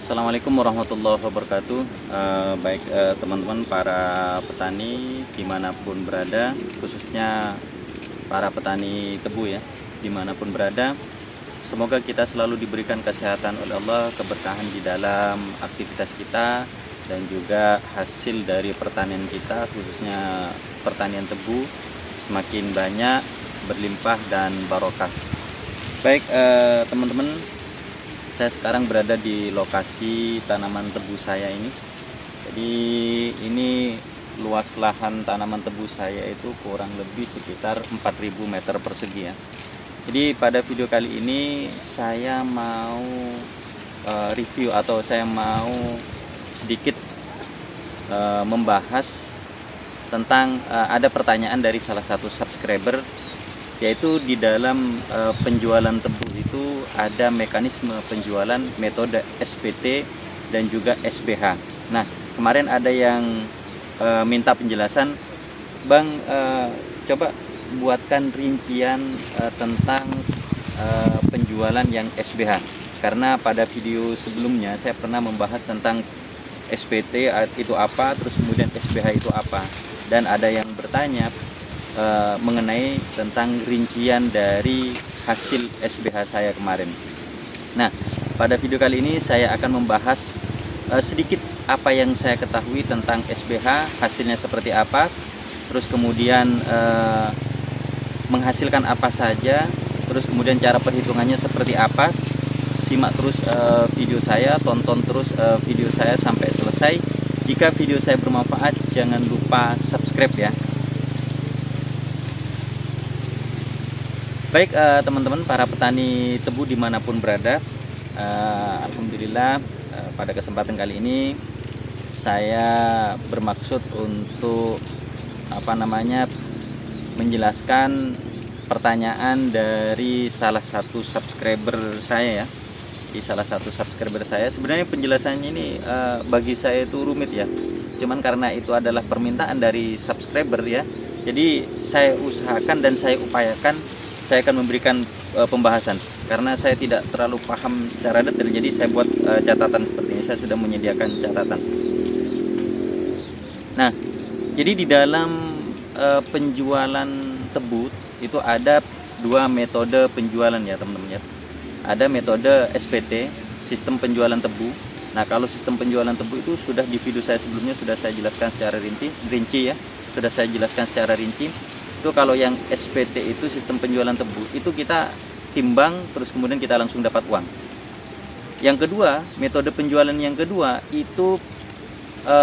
Assalamualaikum warahmatullahi wabarakatuh. Baik teman-teman para petani dimanapun berada, khususnya para petani tebu ya, dimanapun berada, semoga kita selalu diberikan kesehatan oleh Allah, keberkahan di dalam aktivitas kita dan juga hasil dari pertanian kita, khususnya pertanian tebu, semakin banyak, berlimpah dan barokah. Baik teman-teman, saya sekarang berada di lokasi tanaman tebu saya ini. Jadi ini luas lahan tanaman tebu saya itu kurang lebih sekitar 4.000 meter persegi ya. Jadi pada video kali ini saya mau review atau saya mau sedikit membahas tentang ada pertanyaan dari salah satu subscriber, yaitu di dalam penjualan tebu itu ada mekanisme penjualan metode SPT dan juga SBH. Nah, kemarin ada yang minta penjelasan, Bang, coba buatkan rincian tentang penjualan yang SBH, karena pada video sebelumnya saya pernah membahas tentang SPT itu apa, terus kemudian SBH itu apa, dan ada yang bertanya mengenai tentang rincian dari hasil SBH saya kemarin. Nah, pada video kali ini saya akan membahas sedikit apa yang saya ketahui tentang SBH, hasilnya seperti apa, terus kemudian menghasilkan apa saja, terus kemudian cara perhitungannya seperti apa. Simak terus video saya, tonton terus video saya sampai selesai. Jika video saya bermanfaat, jangan lupa subscribe ya. Baik teman-teman para petani tebu dimanapun berada, alhamdulillah pada kesempatan kali ini saya bermaksud untuk menjelaskan pertanyaan dari salah satu subscriber saya ya. Di salah satu subscriber saya, sebenarnya penjelasannya ini bagi saya itu rumit ya, cuman karena itu adalah permintaan dari subscriber ya, jadi saya usahakan dan saya upayakan saya akan memberikan pembahasan, karena saya tidak terlalu paham secara detail, jadi saya buat catatan seperti ini. Saya sudah menyediakan catatan. Nah, jadi di dalam penjualan tebu itu ada dua metode penjualan ya teman-teman ya. Ada metode SPT, sistem penjualan tebu. Nah, kalau sistem penjualan tebu itu sudah di video saya sebelumnya sudah saya jelaskan secara rinci ya, sudah saya jelaskan secara rinci. Itu kalau yang SPT itu sistem penjualan tebu, itu kita timbang terus kemudian kita langsung dapat uang. Yang kedua, metode penjualan yang kedua itu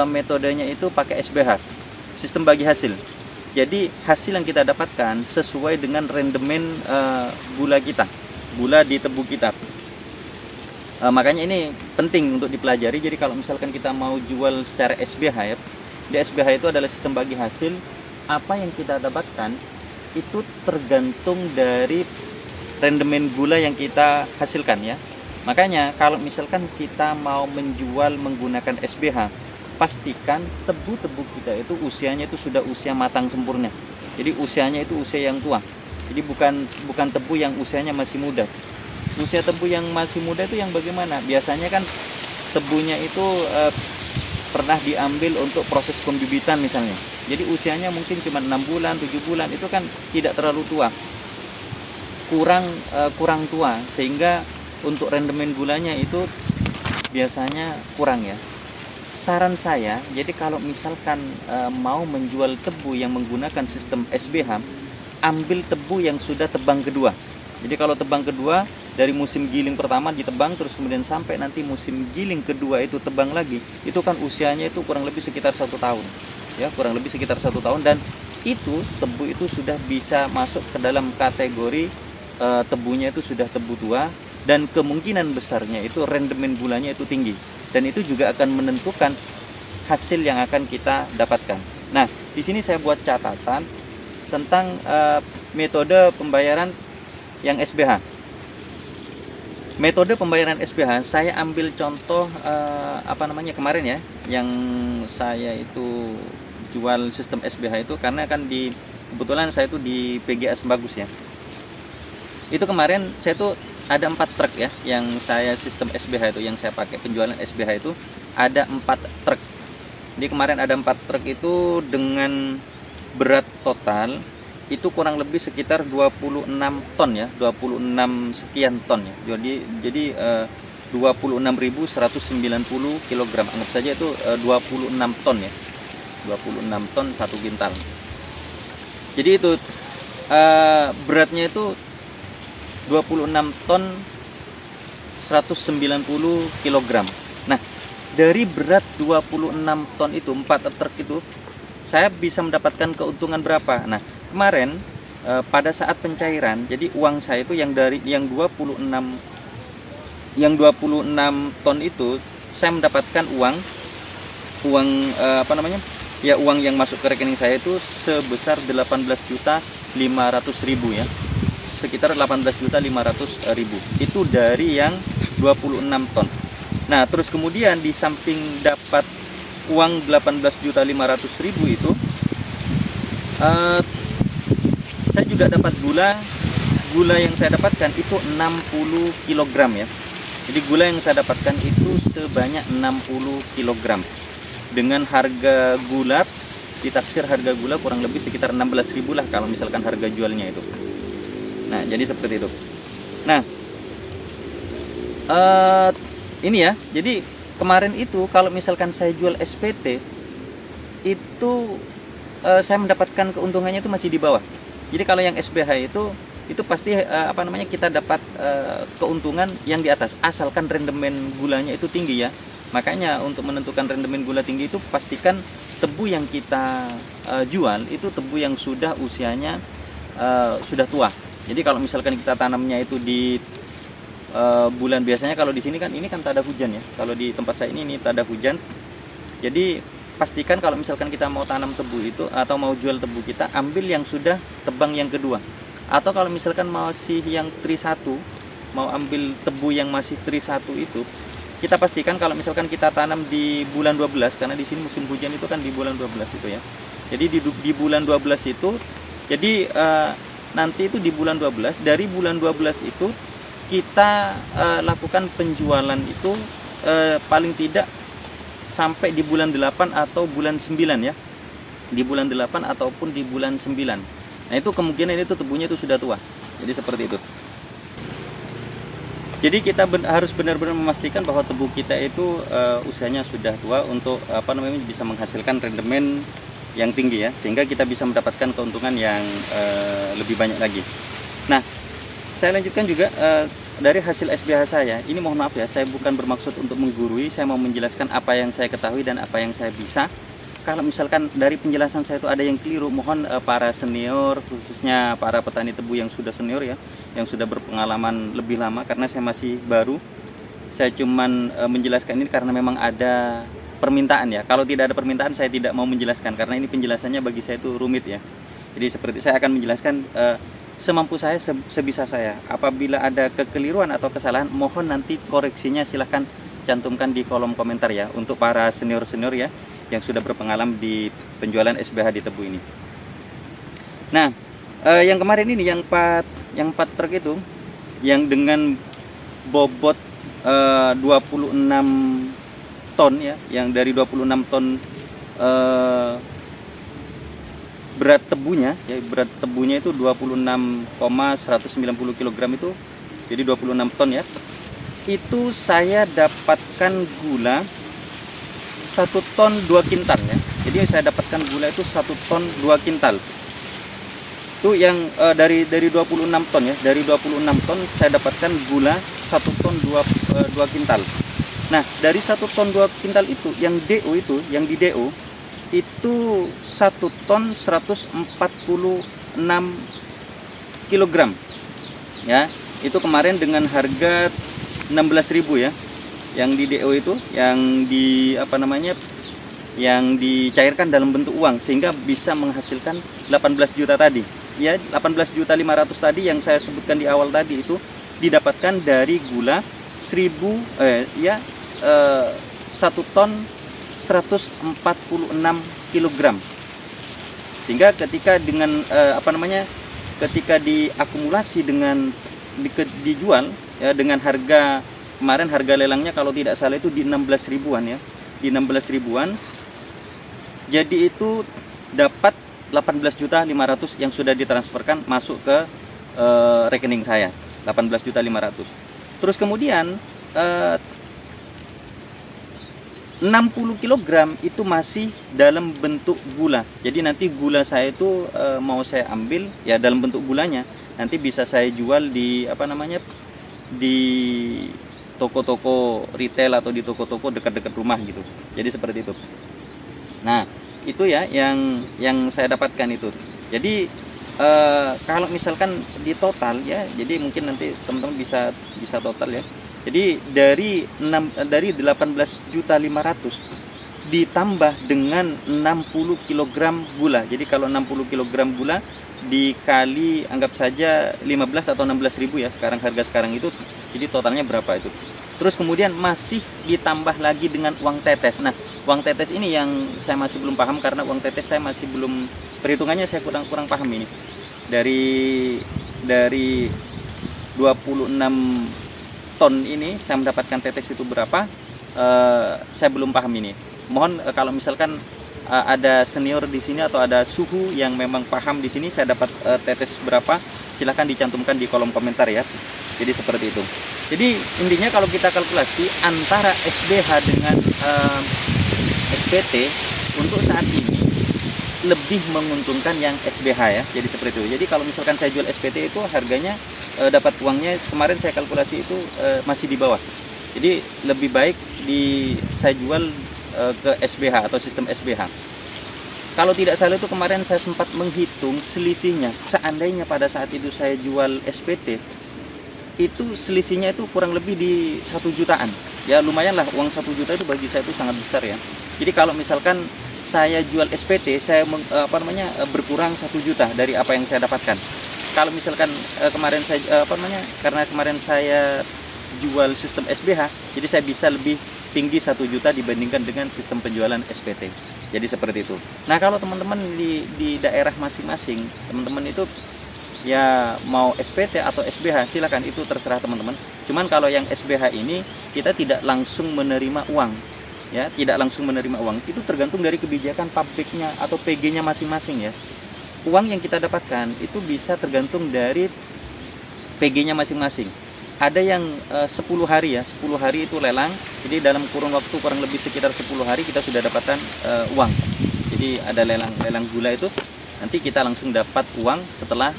metodenya itu pakai SBH, sistem bagi hasil. Jadi hasil yang kita dapatkan sesuai dengan rendemen gula kita, gula di tebu kita. Makanya ini penting untuk dipelajari. Jadi kalau misalkan kita mau jual secara SBH ya, di SBH itu adalah sistem bagi hasil. Apa yang kita dapatkan itu tergantung dari rendemen gula yang kita hasilkan ya. Makanya kalau misalkan kita mau menjual menggunakan SBH, pastikan tebu-tebu kita itu usianya itu sudah usia matang sempurna. Jadi usianya itu usia yang tua. Jadi bukan tebu yang usianya masih muda. Usia tebu yang masih muda itu yang bagaimana? Biasanya kan tebunya itu pernah diambil untuk proses pembibitan misalnya. Jadi usianya mungkin cuma 6 bulan, 7 bulan, itu kan tidak terlalu tua. Kurang tua, sehingga untuk rendemen gulanya itu biasanya kurang ya. Saran saya, jadi kalau misalkan mau menjual tebu yang menggunakan sistem SBH, ambil tebu yang sudah tebang kedua. Jadi kalau tebang kedua dari musim giling pertama ditebang, terus kemudian sampai nanti musim giling kedua itu tebang lagi, itu kan usianya itu kurang lebih sekitar 1 tahun ya, kurang lebih sekitar 1 tahun, dan itu tebu itu sudah bisa masuk ke dalam kategori tebunya itu sudah tebu tua, dan kemungkinan besarnya itu rendemen gulanya itu tinggi, dan itu juga akan menentukan hasil yang akan kita dapatkan. Nah, di sini saya buat catatan tentang metode pembayaran yang SBH. Metode pembayaran SBH saya ambil contoh kemarin ya, yang saya itu jual sistem SBH itu karena kan kebetulan saya itu di PGA Sembagus ya. Itu kemarin saya tuh ada 4 truk ya yang saya sistem SBH itu, yang saya pakai penjualan SBH itu ada 4 truk. Jadi kemarin ada 4 truk itu dengan berat total itu kurang lebih sekitar 26 ton ya, 26 sekian ton ya. Jadi 26.190 kg, anggap saja itu 26 ton ya, 26 ton 1 kintal. Jadi itu beratnya itu 26 ton 190 kg. Nah, dari berat 26 ton itu 4 truk itu saya bisa mendapatkan keuntungan berapa? Nah, kemarin pada saat pencairan, jadi uang saya itu yang 26 ton itu saya mendapatkan uang uang yang masuk ke rekening saya itu sebesar 18.500.000 ya, sekitar 18.500.000 itu dari yang 26 ton. Nah, terus kemudian di samping dapat uang 18.500.000 itu saya juga dapat gula yang saya dapatkan itu 60 kg ya. Jadi gula yang saya dapatkan itu sebanyak 60 kg dengan harga gula, ditaksir harga gula kurang lebih sekitar 16.000 lah kalau misalkan harga jualnya itu. Nah, jadi seperti itu. Nah, ini ya, jadi kemarin itu kalau misalkan saya jual SPT itu saya mendapatkan keuntungannya itu masih di bawah. Jadi kalau yang SBH itu pasti kita dapat keuntungan yang di atas, asalkan rendemen gulanya itu tinggi ya. Makanya untuk menentukan rendemen gula tinggi itu pastikan tebu yang kita jual itu tebu yang sudah usianya sudah tua. Jadi kalau misalkan kita tanamnya itu di bulan, biasanya kalau di sini kan ini kan tak ada hujan ya. Kalau di tempat saya ini tak ada hujan. Jadi pastikan kalau misalkan kita mau tanam tebu itu atau mau jual tebu, kita ambil yang sudah tebang yang kedua. Atau kalau misalkan masih yang tri 1, mau ambil tebu yang masih tri 1 itu, kita pastikan kalau misalkan kita tanam di bulan 12, karena di sini musim hujan itu kan di bulan 12 itu ya. Jadi di bulan 12 itu, jadi nanti itu di bulan 12, dari bulan 12 itu kita lakukan penjualan itu paling tidak sampai di bulan 8 atau bulan 9 ya. Di bulan 8 ataupun di bulan 9. Nah, itu kemungkinan itu tebunya itu sudah tua. Jadi seperti itu. Jadi kita harus benar-benar memastikan bahwa tebu kita itu usianya sudah tua untuk bisa menghasilkan rendemen yang tinggi ya, sehingga kita bisa mendapatkan keuntungan yang lebih banyak lagi. Nah, saya lanjutkan juga dari hasil SBH saya. Ini mohon maaf ya, saya bukan bermaksud untuk menggurui, saya mau menjelaskan apa yang saya ketahui dan apa yang saya bisa. Kalau misalkan dari penjelasan saya itu ada yang keliru, mohon para senior, khususnya para petani tebu yang sudah senior ya, yang sudah berpengalaman lebih lama, karena saya masih baru. Saya cuman menjelaskan ini karena memang ada permintaan ya. Kalau tidak ada permintaan, saya tidak mau menjelaskan karena ini penjelasannya bagi saya itu rumit ya. Jadi seperti saya akan menjelaskan semampu saya, sebisa saya. Apabila ada kekeliruan atau kesalahan, mohon nanti koreksinya silahkan cantumkan di kolom komentar ya, untuk para senior-senior ya yang sudah berpengalaman di penjualan SBH di tebu ini. Nah, yang kemarin ini yang 4 truk itu yang dengan bobot 26 ton ya, yang dari 26 ton berat tebunya ya, berat tebunya itu 26,190 kg itu, jadi 26 ton ya. Itu saya dapatkan gula 1 ton 2 kintal ya. Jadi saya dapatkan gula itu 1 ton 2 kintal. Itu yang dari 26 ton ya. Dari 26 ton saya dapatkan gula 1 ton 2 kintal. Nah, dari 1 ton 2 kintal itu yang DO itu, yang di DO itu 1 ton 146 kg. Ya, itu kemarin dengan harga 16.000 ya. Yang di DO itu yang yang dicairkan dalam bentuk uang, sehingga bisa menghasilkan 18 juta tadi ya. 18.500.000 tadi yang saya sebutkan di awal tadi itu didapatkan dari gula 1 ton 146 kg. Sehingga ketika dengan ketika diakumulasi dengan dijual ya, dengan harga kemarin harga lelangnya kalau tidak salah itu di 16 ribuan ya, di 16 ribuan. Jadi itu dapat 18.500.000 yang sudah ditransferkan masuk ke rekening saya, 18.500.000. Terus kemudian 60 kg itu masih dalam bentuk gula. Jadi nanti gula saya itu mau saya ambil ya dalam bentuk gulanya. Nanti bisa saya jual di di toko-toko retail atau di toko-toko dekat-dekat rumah gitu. Jadi seperti itu. Nah, itu ya yang saya dapatkan itu. Jadi kalau misalkan di total ya, jadi mungkin nanti teman-teman bisa total ya. Jadi dari 18.500.000 ditambah dengan 60 kg gula. Jadi kalau 60 kg gula dikali anggap saja 15 atau 16.000 ya sekarang harga sekarang itu. Jadi totalnya berapa itu? Terus kemudian masih ditambah lagi dengan uang tetes. Nah, uang tetes ini yang saya masih belum paham karena uang tetes saya masih belum, perhitungannya saya kurang paham ini. Dari 26 ton ini saya mendapatkan tetes itu berapa, saya belum paham ini. Mohon kalau misalkan ada senior di sini atau ada suhu yang memang paham di sini saya dapat tetes berapa, silahkan dicantumkan di kolom komentar ya. Jadi seperti itu. Jadi intinya kalau kita kalkulasi antara SBH dengan SPT untuk saat ini lebih menguntungkan yang SBH ya. Jadi seperti itu. Jadi kalau misalkan saya jual SPT itu harganya dapat uangnya kemarin saya kalkulasi itu masih di bawah. Jadi lebih baik saya jual ke SBH atau sistem SBH. Kalau tidak salah itu kemarin saya sempat menghitung selisihnya. Seandainya pada saat itu saya jual SPT, itu selisihnya itu kurang lebih di 1 jutaan. Ya lumayan lah, uang 1 juta itu bagi saya itu sangat besar ya. Jadi kalau misalkan saya jual SPT, saya berkurang 1 juta dari apa yang saya dapatkan. Kalau misalkan kemarin saya karena kemarin saya jual sistem SBH, jadi saya bisa lebih tinggi 1 juta dibandingkan dengan sistem penjualan SPT. Jadi seperti itu. Nah, kalau teman-teman di daerah masing-masing, teman-teman itu ya mau SPT atau SBH, silakan, itu terserah teman-teman. Cuman kalau yang SBH ini kita tidak langsung menerima uang. Ya, tidak langsung menerima uang. Itu tergantung dari kebijakan pabriknya atau PG-nya masing-masing ya. Uang yang kita dapatkan itu bisa tergantung dari PG-nya masing-masing. Ada yang 10 hari ya, 10 hari itu lelang. Jadi dalam kurun waktu kurang lebih sekitar 10 hari kita sudah dapatkan uang. Jadi ada lelang gula itu, nanti kita langsung dapat uang setelah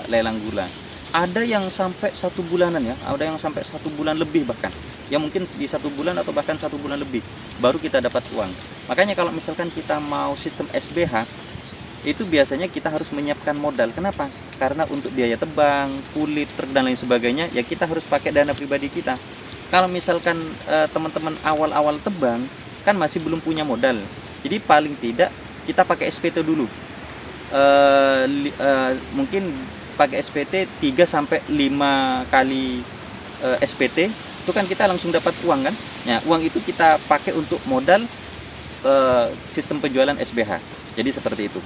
lelang gula. Ada yang sampai 1 bulanan ya, ada yang sampai 1 bulan lebih bahkan. Ya mungkin di 1 bulan atau bahkan 1 bulan lebih baru kita dapat uang. Makanya kalau misalkan kita mau sistem SBH, itu biasanya kita harus menyiapkan modal. Kenapa? Karena untuk biaya tebang, kulit, truk dan lain sebagainya, ya kita harus pakai dana pribadi kita. Kalau misalkan teman-teman awal-awal tebang, kan masih belum punya modal. Jadi paling tidak kita pakai SPT dulu. Mungkin pakai SPT 3-5 kali SPT, itu kan kita langsung dapat uang kan? Ya, uang itu kita pakai untuk modal sistem penjualan SBH. Jadi seperti itu.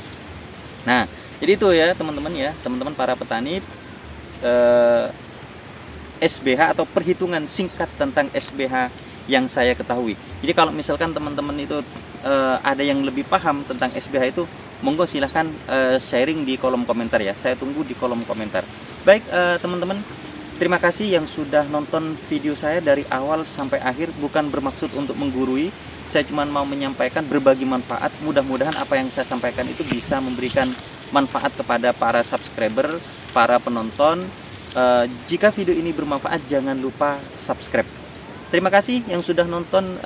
Nah, jadi itu ya teman-teman para petani, SBH atau perhitungan singkat tentang SBH yang saya ketahui. Jadi kalau misalkan teman-teman itu ada yang lebih paham tentang SBH itu, monggo silahkan sharing di kolom komentar ya. Saya tunggu di kolom komentar. Baik teman-teman, terima kasih yang sudah nonton video saya dari awal sampai akhir. Bukan bermaksud untuk menggurui, saya cuma mau menyampaikan berbagi manfaat. Mudah-mudahan apa yang saya sampaikan itu bisa memberikan manfaat kepada para subscriber, para penonton. Jika video ini bermanfaat, jangan lupa subscribe. Terima kasih yang sudah nonton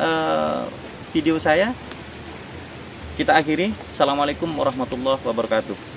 video saya. Kita akhiri. Assalamualaikum warahmatullahi wabarakatuh.